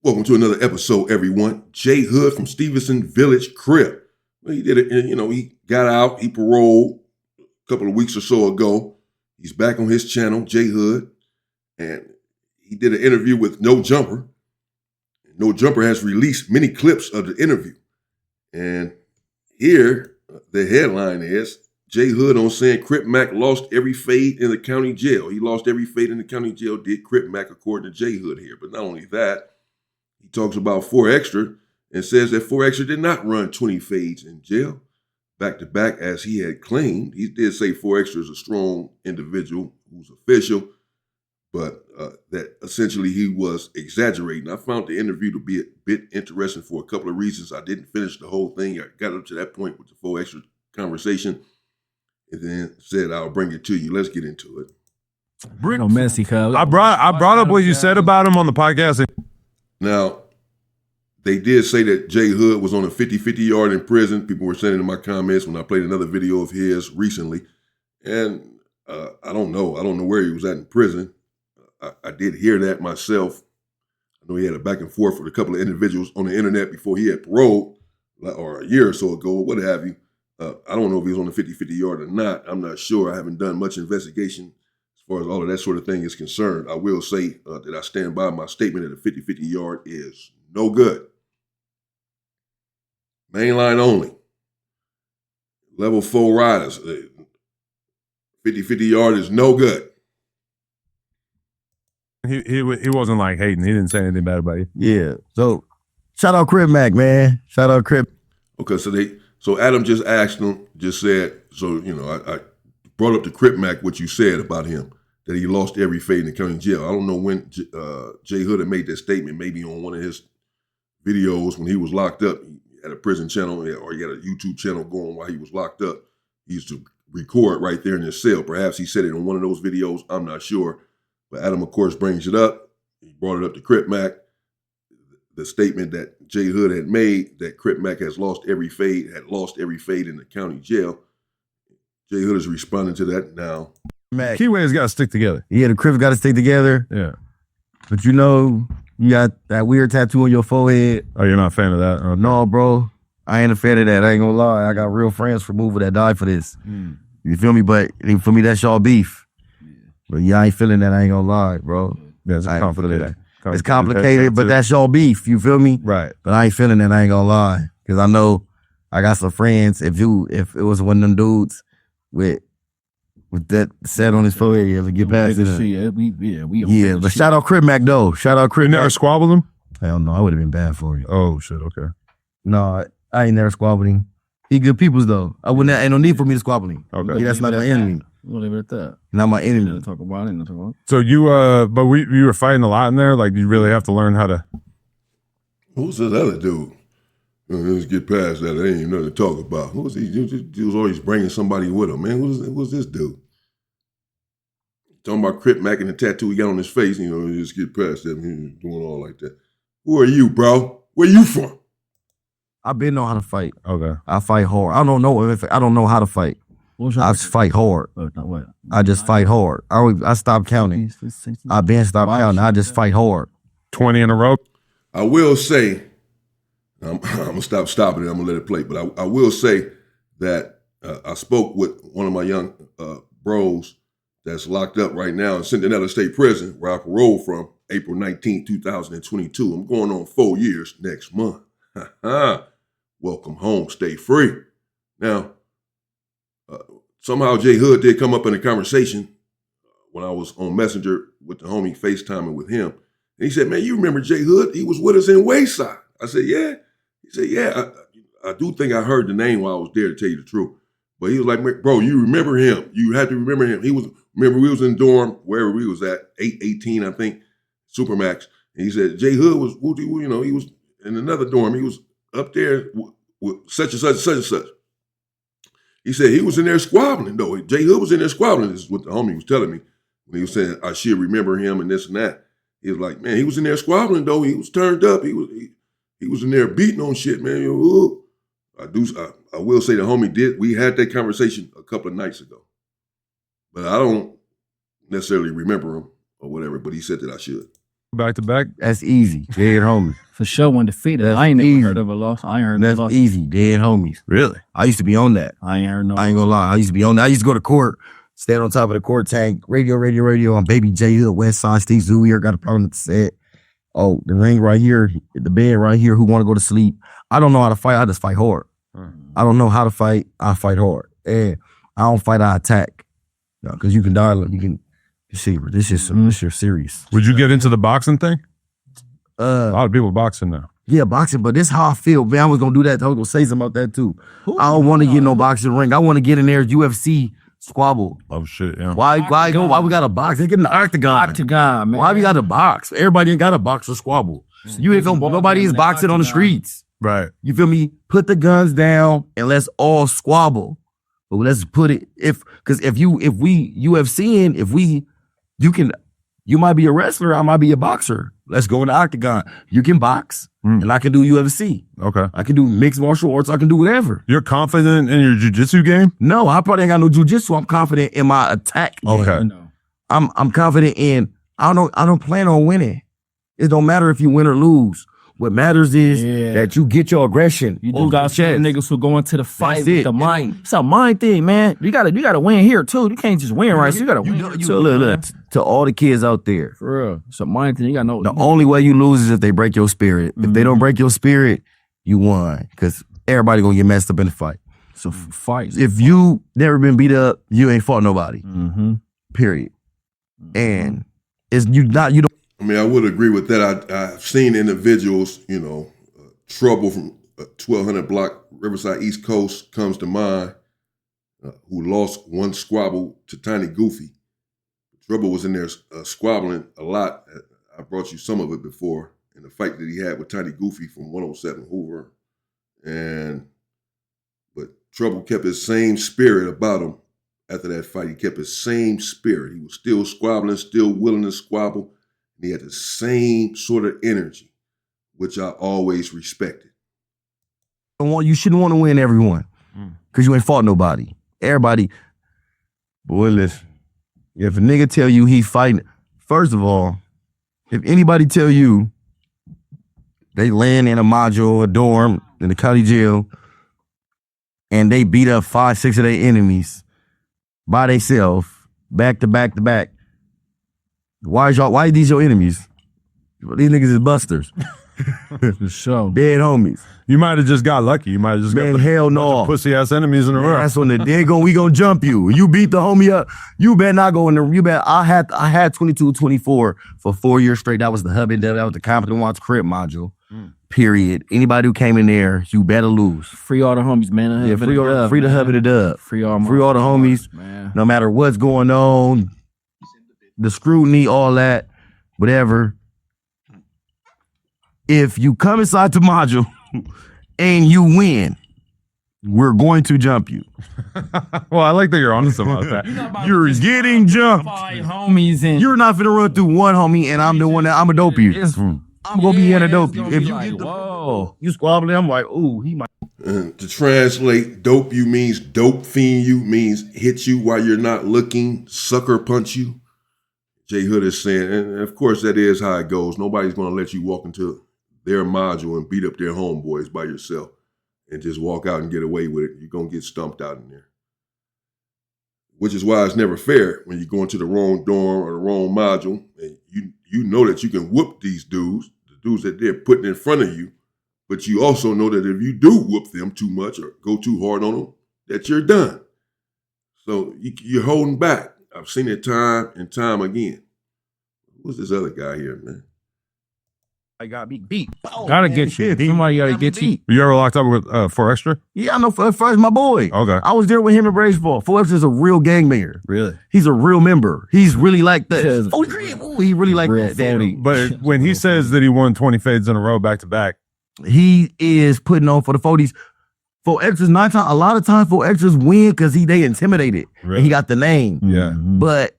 Welcome to another episode, everyone. Jay Hood from Stevenson Village, Crip. Well, he did it, he got out, he paroled a couple of weeks or so ago. He's back on his channel, Jay Hood, and he did an interview with No Jumper. No Jumper has released many clips of the interview. And here, the headline is, Jay Hood on saying Crip Mac lost every fade in the county jail. He lost every fade in the county jail, did Crip Mac, according to Jay Hood here. But not only that, he talks about 4 Extra and says that 4 Extra did not run 20 fades in jail back to back as he had claimed. He did say 4 Extra is a strong individual who's official, but that essentially he was exaggerating. I found the interview to be a bit interesting for a couple of reasons. I didn't finish the whole thing. I got up to that point with the 4 Extra conversation and then said I'll bring it to you. Let's get into it. No messy, cuz. I brought up what you said about him on the podcast. Now, they did say that Jay Hood was on a 50-50 yard in prison. People were saying in my comments when I played another video of his recently. And I don't know. I don't know where he was at in prison. I did hear that myself. I know he had a back and forth with a couple of individuals on the internet before he had paroled, or a year or so ago, or what have you. I don't know if he was on the 50-50 yard or not. I'm not sure. I haven't done much investigation as far as all of that sort of thing is concerned. I will say that I stand by my statement that a 50-50 yard is no good. Mainline only. Level 4 riders. 50-50 yard is no good. He wasn't like hating. He didn't say anything bad about you. Yeah. So shout out Crip Mac, man. Shout out Crip. Okay, so Adam just asked him, just said, I brought up to Crip Mac what you said about him, that he lost every fade in the county jail. I don't know when Jay Hood had made that statement, maybe on one of his videos when he was locked up. He had a prison channel or he had a YouTube channel going while he was locked up. He used to record right there in his cell. Perhaps he said it on one of those videos. I'm not sure. But Adam, of course, brings it up. He brought it up to Crip Mac. The statement that Jay Hood had made that Crip Mac had lost every fade in the county jail. Jay Hood is responding to that now. Mac. Keyways got to stick together. Yeah, the Crips got to stick together. Yeah. But you got that weird tattoo on your forehead. Oh, you're not a fan of that? Okay. No, bro. I ain't a fan of that. I ain't gonna lie. I got real friends from Mover that died for this. You feel me? But for me, that's y'all beef. But yeah, I ain't feeling that. I ain't gonna lie, bro. Yeah, it's complicated. It's complicated, but that's y'all beef. You feel me? Right. But I ain't feeling that. I ain't gonna lie, because I know I got some friends. If it was one of them dudes with that set on his forehead, you ever get past it. Yeah. But shout out Crip Mac though. Shout out Crip. You never squabbled him? Hell no, I would have been bad for you. Oh shit. Okay. No, I ain't never squabbled him. He good peoples though. I wouldn't. Ain't no need for me to squabble him. Okay. Yeah, that's not my enemy. We'll leave it at that. Not my enemy. Talk about it. So you, you were fighting a lot in there. Like you really have to learn how to. Who's this other dude? Let's get past that. There ain't even nothing to talk about. Who was he? He was always bringing somebody with him, man. Who's this dude? Talking about Crip Mac and the tattoo he got on his face. Just get past that. He doing all like that. Who are you, bro? Where you from? I've been know how to fight. Okay. I fight hard. I don't know how to fight. I just fight hard. I just fight hard. I stopped counting. I've been stopped counting. I just fight hard. 20 in a row? I will say, I'm going to stopping it. I'm going to let it play. But I will say that I spoke with one of my young bros that's locked up right now in Centinela State Prison, where I paroled from April 19, 2022. I'm going on 4 years next month. Welcome home. Stay free. Now, somehow Jay Hood did come up in a conversation when I was on Messenger with the homie FaceTiming with him. And he said, man, you remember Jay Hood? He was with us in Wayside. I said, yeah. He said, yeah, I do think I heard the name while I was there, to tell you the truth. But he was like, bro, you remember him. You had to remember him. Remember we was in dorm, wherever we was at, 818, I think, Supermax. And he said, Jay Hood was, he was in another dorm. He was up there with such and such and such and such. He said he was in there squabbling, though. Jay Hood was in there squabbling. This is what the homie was telling me when he was saying I should remember him and this and that. He was like, man, he was in there squabbling, though. He was turned up. He was in there beating on shit, man. I will say the homie did. We had that conversation a couple of nights ago, but I don't necessarily remember him or whatever. But he said that I should. back to back. That's easy. Dead homies. For sure, undefeated. That's I ain't never easy. heard of a loss. I ain't heard of a That's loss. easy. Dead homies. Really? I used to be on that. I ain't heard no. I ain't gonna lie. I used to be on that. I used to go to court, stand on top of the court tank, radio. I'm Baby J Hood, West Side, Steve Zouier, got a problem with the set. Oh, the ring right here, the bed right here, who want to go to sleep. I don't know how to fight. I just fight hard. I don't know how to fight. I fight hard. And I don't fight, I attack. Because you can die, you can see, this is serious. Would you get into the boxing thing? A Uh, lot of people boxing now. Yeah, boxing, but this how I feel, man. I was gonna do that. I was gonna say something about that too. I don't want to get no boxing ring. I want to get in there UFC squabble. Oh shit, yeah. Why we got a box? They get in the octagon. Octagon, man. Why we got a box? Everybody ain't got a box or squabble. You ain't gonna, nobody is boxing on the streets. Right. You feel me? Put the guns down and let's all squabble. But let's put it because if we UFCing, you might be a wrestler, I might be a boxer. Let's go in the octagon. You can box and I can do UFC. Okay. I can do mixed martial arts. I can do whatever. You're confident in your jiu-jitsu game? No, I probably ain't got no jujitsu. I'm confident in my attack game. Okay. No. I'm confident in. I don't plan on winning. It don't matter if you win or lose. What matters is that you get your aggression. You do got some niggas who go into the fight That's with it. the mind. It's a mind thing, man. You gotta win here too. You can't just win, right? So you gotta win here too. Look, to all the kids out there, For real. It's a mind thing. You gotta know. the only way you lose is if they break your spirit. If they don't break your spirit, you won. Because everybody gonna get messed up in the fight. So fight. If you never been beat up, you ain't fought nobody. Mm-hmm. Period. And you don't. I mean, I would agree with that. I've seen individuals, Trouble from 1200 block Riverside East Coast comes to mind, who lost one squabble to Tiny Goofy. Trouble was in there squabbling a lot. I brought you some of it before in the fight that he had with Tiny Goofy from 107 Hoover. But Trouble kept his same spirit about him after that fight. He kept his same spirit. He was still squabbling, still willing to squabble. And he had the same sort of energy, which I always respected. You shouldn't want to win everyone because you ain't fought nobody. Everybody, boy, listen. If a nigga tell you he fighting, first of all, if anybody tell you they land in a module, a dorm, in the county jail, and they beat up 5, 6 of their enemies by themselves, back to back to back, why are these your enemies? These niggas is busters. For sure. Dead homies. You might have just got lucky. You might have just Man, got hell no. pussy ass enemies in a row. That's when we gonna jump you. You beat the homie up. You better not go in there. I had 22-24 for 4 years straight. That was the hub and that was the Competent Watch Crip module. Period. Anybody who came in there, you better lose. Free all the homies, man. Yeah, free the hub and the dub. Free all the homies, man. No matter what's going on, the scrutiny, all that, whatever. If you come inside the module and you win, we're going to jump you. Well, I like that you're honest about that. You're getting jumped. Five homies and You're not finna run through one homie and I'm the one that I'm a dope you. I'm gonna be here to dope you. If you like, get the whoa. you squabbling, I'm like, ooh, he might. To translate, dope you means dope fiend you, means hit you while you're not looking, sucker punch you. Jay Hood is saying, and of course that is how it goes. Nobody's gonna let you walk into their module and beat up their homeboys by yourself and just walk out and get away with it. You're gonna get stumped out in there. Which is why it's never fair when you go into the wrong dorm or the wrong module and you know that you can whoop these dudes, the dudes that they're putting in front of you, but you also know that if you do whoop them too much or go too hard on them, that you're done. So you're holding back. I've seen it time and time again. Who's this other guy here, man? I got beat. Oh, Gotta man, get you. shit. Somebody gotta get you. You ever locked up with 4 Extra? Yeah, I know first my boy. Okay. I was there with him in Braysball. Forbes is a real gang mayor. Really? He's a real member. He's really like that. Yes. Oh, Crip. Ooh, he really like Real that. funny. But when he says that he won 20 fades in a row back to back, He is putting on for the 40s. For extras, a lot of times for extras win because they intimidated. Really? And he got the name. yeah. But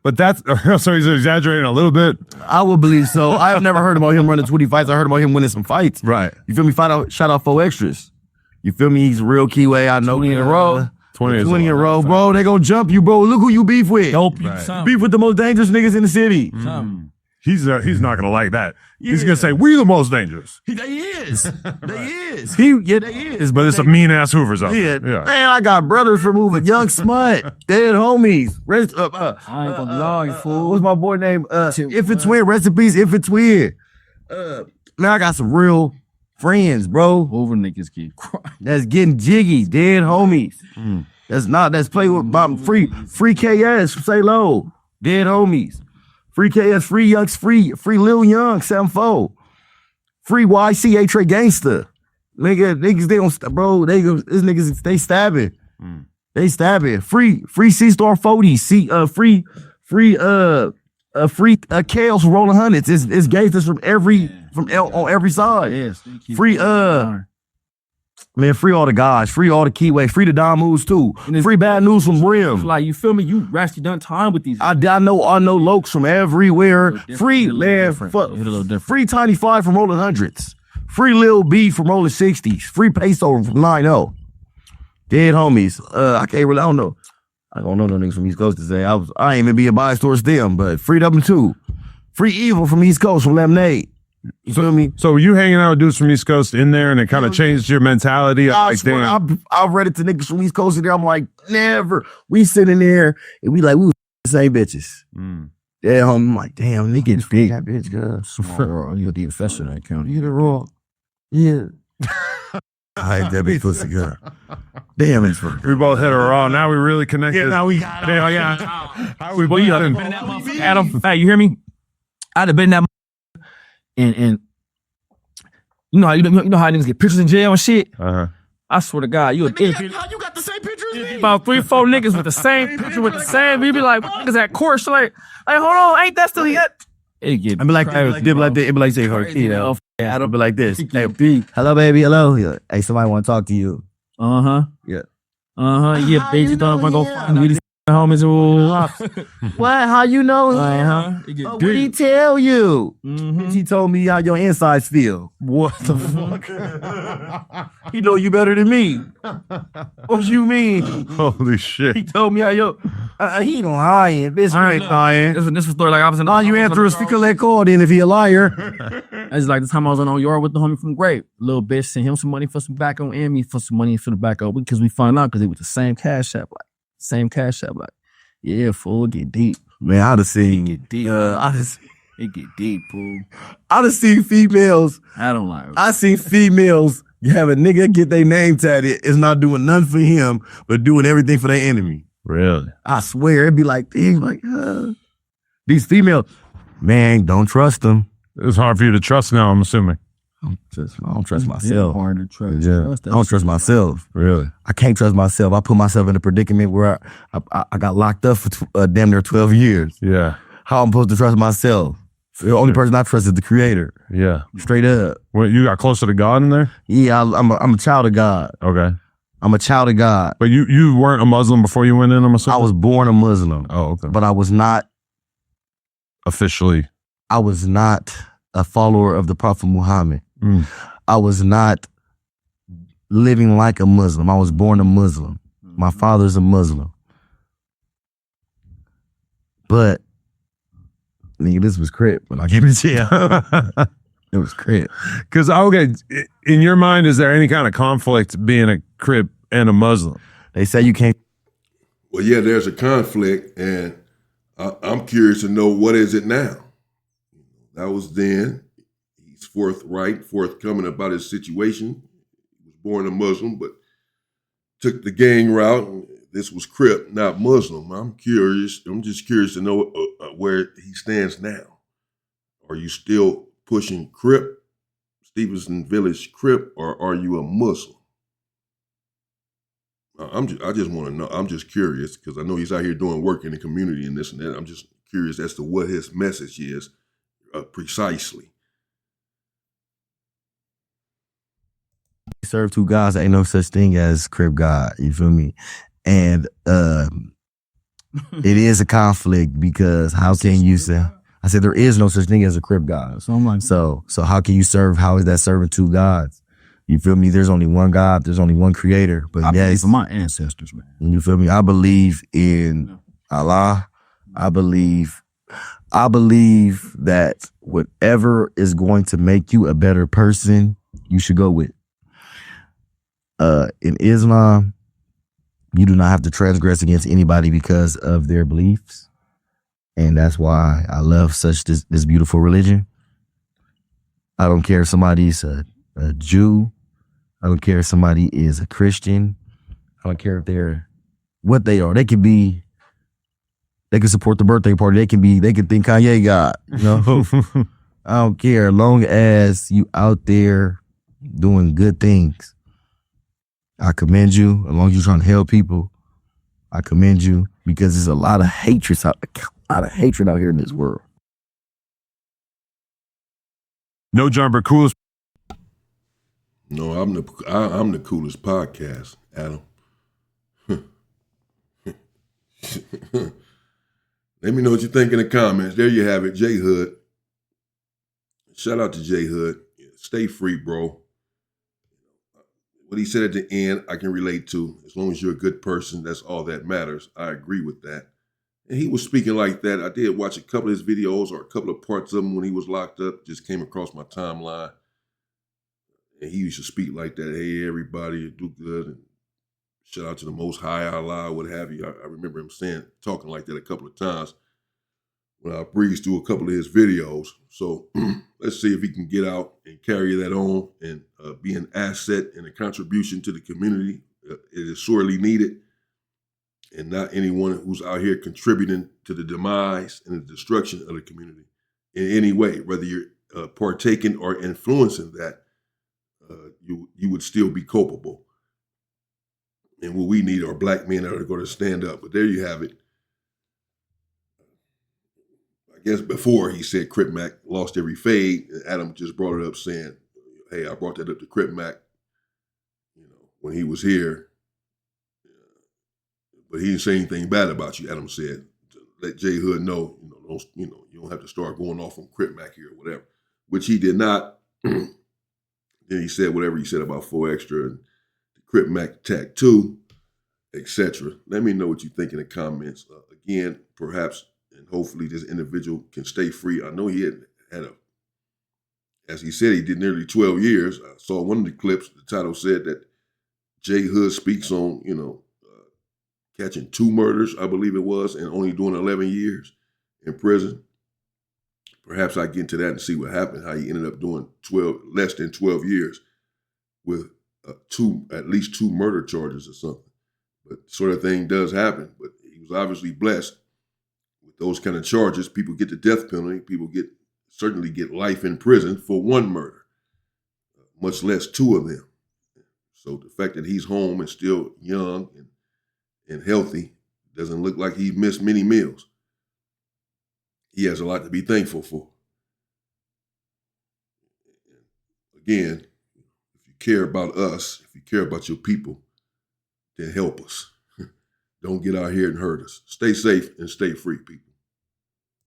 But that's so he's exaggerating a little bit, I would believe so. I've never heard about him running 20 fights. I heard about him winning some fights. right? You feel me? Shout out 4 extras. You feel me? He's a real keyway. I know 20 in a row. 20 is 20 in a row, bro. They gonna jump you, bro. Look who you beef with. Help you Right. something. Beef with the most dangerous niggas in the city. He's not gonna like that. He's gonna say we the most dangerous. They is. They is. They is, but it's a mean ass Hoover's out Yeah. there. Yeah. Man, I got brothers for moving. Young Smut. Dead homies. I ain't gonna lie, fool. What's my boy name? If it's Twin. Rest in peace. If it's Twin. Man, I got some real friends, bro. Over niggas keep crying. That's getting jiggy. Dead homies. That's play with free KS. Say low. Dead homies. Free KS. Free Youngs. Free Lil Young. 7-4. Free YC Trey Gangsta. Niggas, they don't, bro. These niggas, they stabbing. They stabbing. Free C-Star 40. Free Kales from Rolling Hundreds. It's gangsters from on every side. Yes. Free man, free all the guys. Free all the Keyway. Free the Don Moves too. Free Bad News from Rim. Like, you feel me? You actually done time with these. I know lokes from everywhere. Free man, free Tiny Five from Rolling Hundreds. Free Lil B from Rolling 60s. Free Peso from 9-0. Dead homies. I don't know. I don't know no niggas from East Coast to say. I ain't even being biased towards them, but free them too. Free Evil from East Coast from Lemonade. You feel me? So were you hanging out with dudes from East Coast in there, and it kind of changed your mentality? I Like, swear, damn. I've read it to niggas from East Coast in there. I'm like, never. We sitting there and we was the same bitches. Yeah, I'm like, damn, they get big. That bitch, good. You're the infested in that county. You the raw. Yeah. I hate that big pussy girl. Damn, it's for We both hit her raw. Now we really connected. Yeah, now we got it. Yeah. How we both Adam, hey, you hear me? I'd have been that and you know how niggas get pictures in jail and shit. I swear to God, you got the same picture as me? about 3-4 niggas with the same picture with the same. We be like, what niggas at court? So like, hold on, ain't that still yet? It get. I be like, crazy, they be bro. like, they be like, say her, you know. Yeah, I don't be like this. It Hey, get big. hello, baby. Hello. Hey, somebody want to talk to you. Yeah, bitch, you don't want to go find these homies who What? How you know? It get What did he tell you? He told me how your insides feel. What the fuck? He know you better than me. What you mean? Holy shit. He told me how your he lying. Bitch, I ain't lying. This was story like I was in. All you answer is speak collect call then if he a liar. It's like the time I was on yard with the homie from Grape. Little bitch sent him some money for some tobacco and me for some money for the tobacco because we found out because it was the same cash app. Like, yeah, fool, it get deep. Man, I'd have seen It get deep. It get deep, fool. I'd have seen females. I don't like it. I seen females have a nigga get their name tatted. It's not doing nothing for him, but doing everything for their enemy. Really? I swear, it'd be like things like these females. Man, don't trust them. It's hard for you to trust now, I'm assuming. I don't trust myself. Hard to trust. Yeah. I don't trust myself. Really? I can't trust myself. I put myself in a predicament where I got locked up for damn near 12 years. Yeah. How I'm supposed to trust myself? The only person I trust is the Creator. Yeah. Straight up. Well, you got closer to God in there? Yeah, I'm a child of God. Okay. I'm a child of God. But you weren't a Muslim before you went in, I'm assuming? I was born a Muslim. Oh, okay. But I was not Officially. I was not a follower of the Prophet Muhammad. I was not living like a Muslim. I was born a Muslim. My father's a Muslim. But nigga, this was Crip when I came to jail. It was Crip. Because, okay, in your mind, is there any kind of conflict being a Crip and a Muslim? They say you can't. Well, yeah, there's a conflict, and I'm curious to know, what is it now? That was then. He's forthcoming about his situation. He was born a Muslim, but took the gang route. This was Crip, not Muslim. I'm curious. I'm just curious to know where he stands now. Are you still pushing Crip, Stevenson Village Crip, or are you a Muslim? I just want to know. I'm just curious because I know he's out here doing work in the community and this and that. I'm just curious as to what his message is precisely. Serve two gods. Ain't no such thing as Crip God. You feel me? And it is a conflict because how can you say? I said there is no such thing as a Crip God. So I'm like, So how can you serve? How is that serving two gods? You feel me? There's only one God. There's only one creator. But I believe yes, in my ancestors, man. you feel me? I believe in Allah. I believe that whatever is going to make you a better person, you should go with. In Islam, you do not have to transgress against anybody because of their beliefs. And that's why I love this beautiful religion. I don't care if somebody's a Jew. I don't care if somebody is a Christian. I don't care if they're what they are. They can support the birthday party. They can think Kanye God. You know? I don't care. As long as you out there doing good things, I commend you. As long as you're trying to help people, I commend you, because there's a lot of hatred out here in this world. No jumper, coolest. No, I'm the coolest podcast, Adam. Let me know what you think in the comments. There you have it, J Hood. Shout out to J Hood. Stay free, bro. What he said at the end, I can relate to. As long as you're a good person, that's all that matters. I agree with that. And he was speaking like that. I did watch a couple of his videos, or a couple of parts of them when he was locked up. Just came across my timeline. And he used to speak like that. Hey, everybody, do good. And shout out to the Most High, Allah, what have you. I remember him talking like that a couple of times when I breezed through a couple of his videos. So let's see if he can get out and carry that on and be an asset and a contribution to the community. It is sorely needed. And not anyone who's out here contributing to the demise and the destruction of the community in any way, whether you're partaking or influencing that, you would still be culpable. And what we need are black men that are going to stand up. But there you have it. I guess before he said Crip Mac lost every fade, and Adam just brought it up saying, hey, I brought that up to Crip Mac, when he was here. But he didn't say anything bad about you, Adam said. To let J Hood know, you don't have to start going off on Crip Mac here or whatever, which he did not. Then he said whatever he said about 4 Extra and the Crip Mac tattoo, etc. Let me know what you think in the comments. Again, perhaps and hopefully this individual can stay free. I know he had as he said, he did nearly 12 years. I saw one of the clips, the title said that J Hood speaks on, catching 2 murders, I believe it was, and only doing 11 years in prison. Perhaps I get into that and see what happened, how he ended up doing less than 12 years with at least 2 murder charges or something. But sort of thing does happen. But he was obviously blessed with those kind of charges. People get the death penalty. People certainly get life in prison for 1 murder, much less 2 of them. So the fact that he's home and still young and healthy doesn't look like he missed many meals. He has a lot to be thankful for. Again, if you care about us, if you care about your people, then help us. Don't get out here and hurt us. Stay safe and stay free, people.